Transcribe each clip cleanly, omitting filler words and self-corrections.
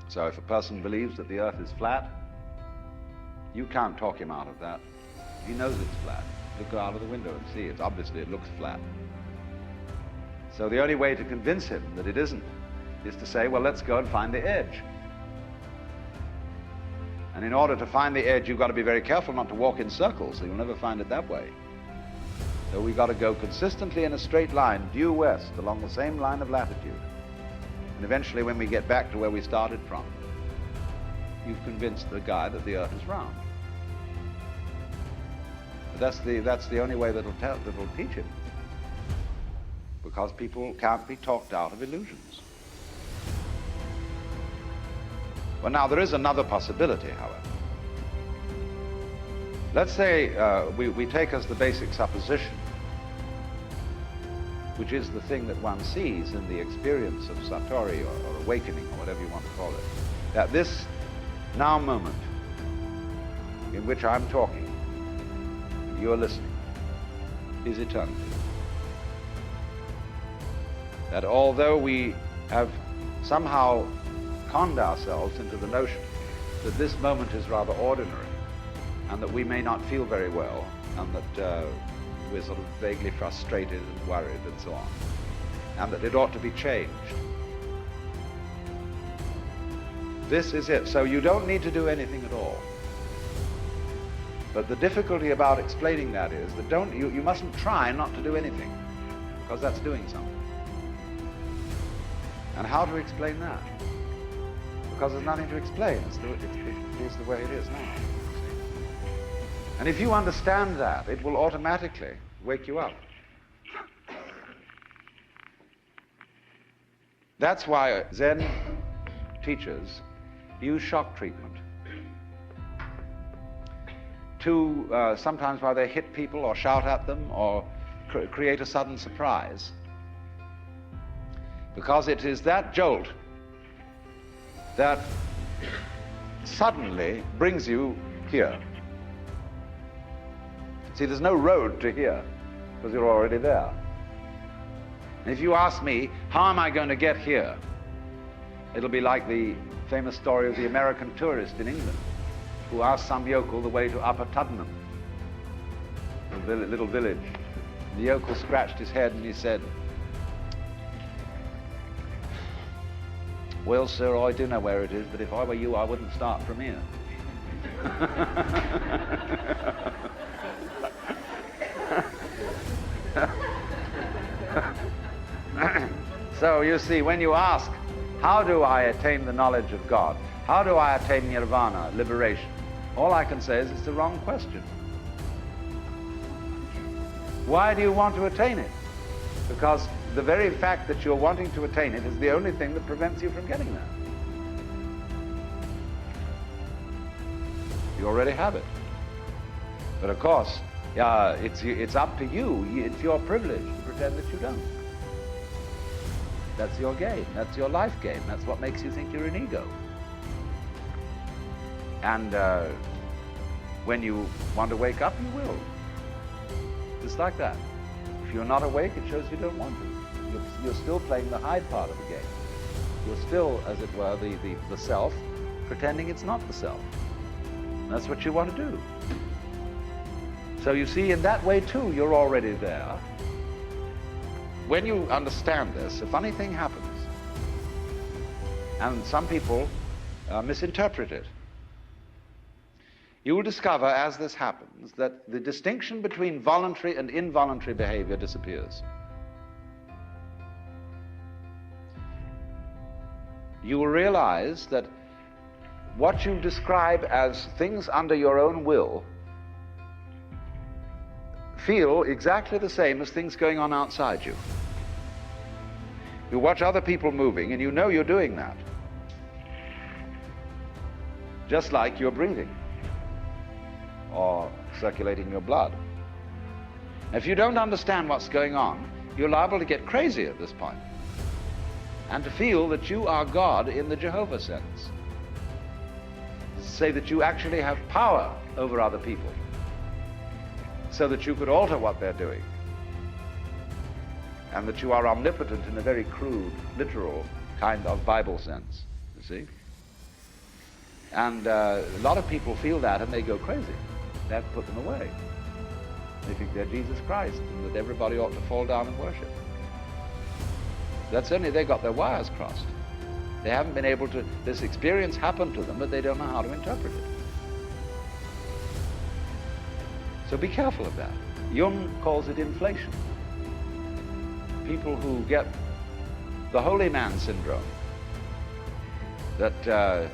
So if a person believes that the earth is flat, you can't talk him out of that. He knows it's flat. Look out of the window and see. Obviously it looks flat. So the only way to convince him that it isn't is to say, well, let's go and find the edge. And in order to find the edge, you've got to be very careful not to walk in circles, so you'll never find it that way. So we've got to go consistently in a straight line, due west, along the same line of latitude. And eventually, when we get back to where we started from, you've convinced the guy that the earth is round. But that's the only way that'll teach him. Because people can't be talked out of illusions. Well, now, there is another possibility, however. Let's say we take as the basic supposition, which is the thing that one sees in the experience of satori or awakening, or whatever you want to call it, that this now moment in which I'm talking, you're listening, is eternity. That although we have somehow conned ourselves into the notion that this moment is rather ordinary, and that we may not feel very well, and that we're sort of vaguely frustrated and worried and so on, and that it ought to be changed. This is it. So you don't need to do anything at all. But the difficulty about explaining that is that you mustn't try not to do anything, because that's doing something. And how to explain that? Because there's nothing to explain. It is the way it is now. And if you understand that, it will automatically wake you up. That's why Zen teachers use shock treatment to sometimes while they hit people or shout at them or create a sudden surprise. Because it is that jolt that suddenly brings you here. See, there's no road to here, because you're already there. And if you ask me, how am I going to get here? It'll be like the famous story of the American tourist in England, who asked some yokel the way to Upper Tuddenham, a little village. And the yokel scratched his head and he said, "Well, sir, I do know where it is, but if I were you, I wouldn't start from here." So you see, when you ask, how do I attain the knowledge of God? How do I attain nirvana, liberation? All I can say is it's the wrong question. Why do you want to attain it? Because the very fact that you're wanting to attain it is the only thing that prevents you from getting there. You already have it. But of course, it's up to you. It's your privilege to pretend that you don't. That's your game. That's your life game. That's what makes you think you're an ego. And when you want to wake up, you will. Just like that. If you're not awake, it shows you don't want to. You're still playing the hide part of the game. You're still, as it were, the self, pretending it's not the self. And that's what you want to do. So you see, in that way too, you're already there. When you understand this, a funny thing happens. And some people misinterpret it. You will discover, as this happens, that the distinction between voluntary and involuntary behavior disappears. You will realize that what you describe as things under your own will feel exactly the same as things going on outside you. You watch other people moving and you know you're doing that. Just like you're breathing or circulating your blood. If you don't understand what's going on, you're liable to get crazy at this point and to feel that you are God in the Jehovah sense. Say that you actually have power over other people, so that you could alter what they're doing, and that you are omnipotent in a very crude, literal kind of Bible sense, you see? And a lot of people feel that and they go crazy. They have to put them away. They think they're Jesus Christ and that everybody ought to fall down and worship. That's only they got their wires crossed. They haven't been able to, this experience happened to them, but they don't know how to interpret it. So be careful of that. Jung calls it inflation. People who get the holy man syndrome, that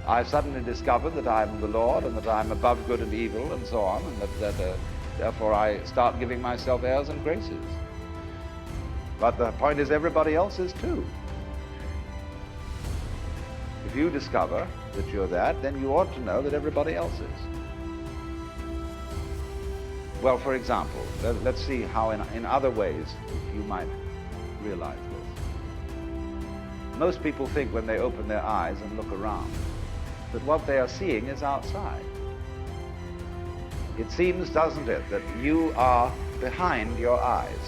I've suddenly discovered that I'm the Lord and that I'm above good and evil and so on, and that therefore I start giving myself airs and graces. But the point is everybody else is too. If you discover that you're that, then you ought to know that everybody else is. Well, for example, let's see how in other ways you might realize this. Most people think when they open their eyes and look around that what they are seeing is outside. It seems, doesn't it, that you are behind your eyes,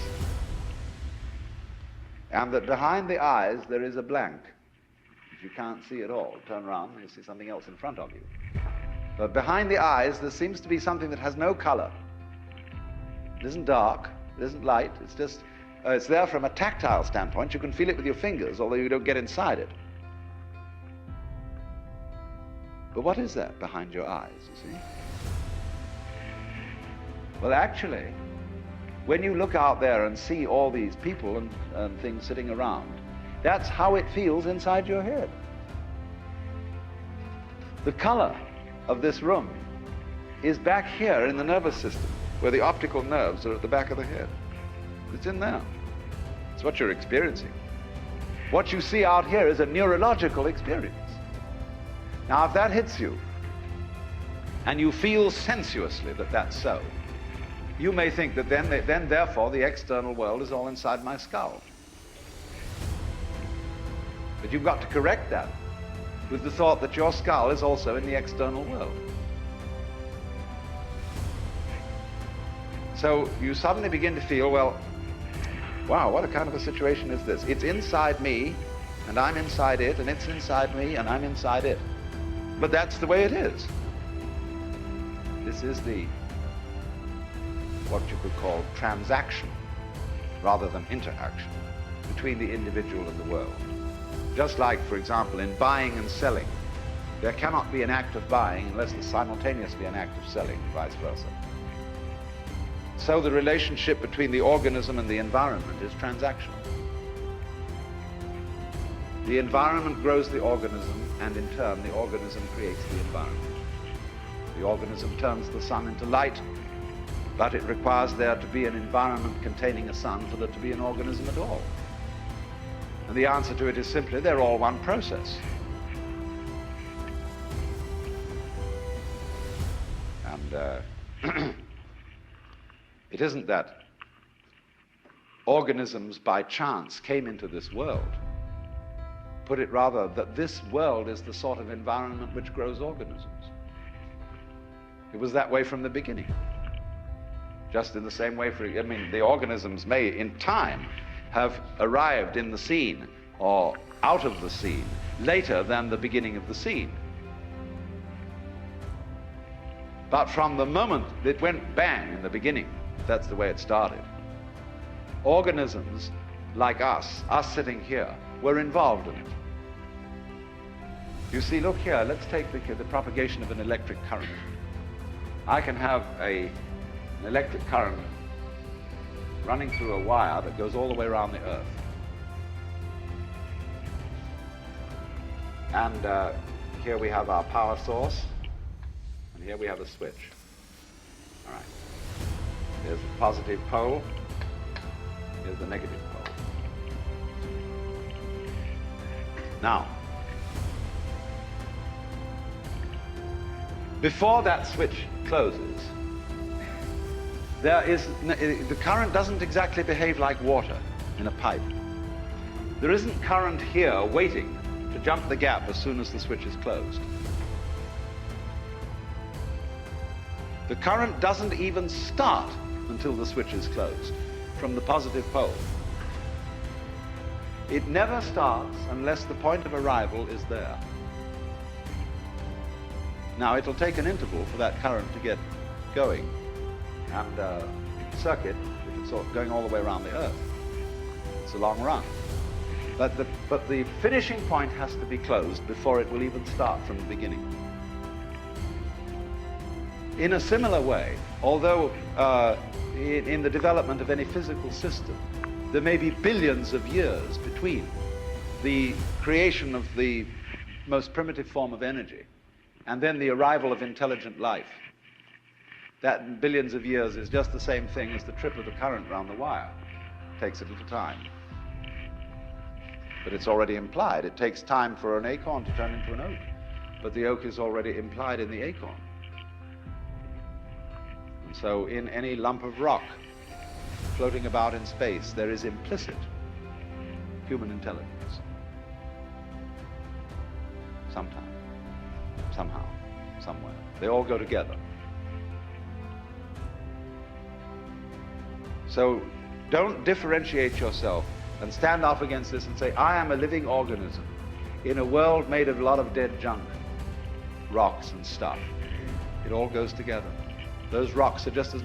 and that behind the eyes there is a blank that you can't see at all. Turn around and you see something else in front of you. But behind the eyes there seems to be something that has no color. It isn't dark, it isn't light, it's just, it's there from a tactile standpoint. You can feel it with your fingers, although you don't get inside it. But what is that behind your eyes, you see? Well, actually, when you look out there and see all these people and things sitting around, that's how it feels inside your head. The color of this room is back here in the nervous system, where the optical nerves are at the back of the head. It's in there. It's what you're experiencing. What you see out here is a neurological experience. Now, if that hits you, and you feel sensuously that that's so, you may think that then therefore, the external world is all inside my skull. But you've got to correct that with the thought that your skull is also in the external world. So you suddenly begin to feel, well, wow, what a kind of a situation is this? It's inside me, and I'm inside it, and it's inside me, and I'm inside it. But that's the way it is. This is what you could call transaction, rather than interaction, between the individual and the world. Just like, for example, in buying and selling, there cannot be an act of buying unless there's simultaneously an act of selling, vice versa. So the relationship between the organism and the environment is transactional. The environment grows the organism, and in turn the organism creates the environment. The organism turns the sun into light, but it requires there to be an environment containing a sun for there to be an organism at all. And the answer to it is simply, they're all one process. And it isn't that organisms by chance came into this world. Put it rather that this world is the sort of environment which grows organisms. It was that way from the beginning. Just in the same way, the organisms may, in time, have arrived in the scene or out of the scene later than the beginning of the scene. But from the moment it went bang in the beginning, that's the way it started. Organisms like us sitting here, were involved in it. You see, look here, let's take the propagation of an electric current. I can have an electric current running through a wire that goes all the way around the Earth. And here we have our power source, and here we have a switch. All right. There's the positive pole, here's the negative pole. Now, before that switch closes, the current doesn't exactly behave like water in a pipe. There isn't current here waiting to jump the gap as soon as the switch is closed. The current doesn't even start until the switch is closed from the positive pole. It never starts unless the point of arrival is there. Now, it'll take an interval for that current to get going, and circuit, if it's going all the way around the Earth. It's a long run. But the finishing point has to be closed before it will even start from the beginning. In a similar way, although in the development of any physical system, there may be billions of years between the creation of the most primitive form of energy and then the arrival of intelligent life. That billions of years is just the same thing as the trip of the current round the wire. It takes a little time. But it's already implied. It takes time for an acorn to turn into an oak, but the oak is already implied in the acorn. And so in any lump of rock floating about in space, there is implicit human intelligence. Sometime, somehow, somewhere. They all go together. So don't differentiate yourself and stand up against this and say, I am a living organism in a world made of a lot of dead junk, rocks and stuff. It all goes together. Those rocks are just as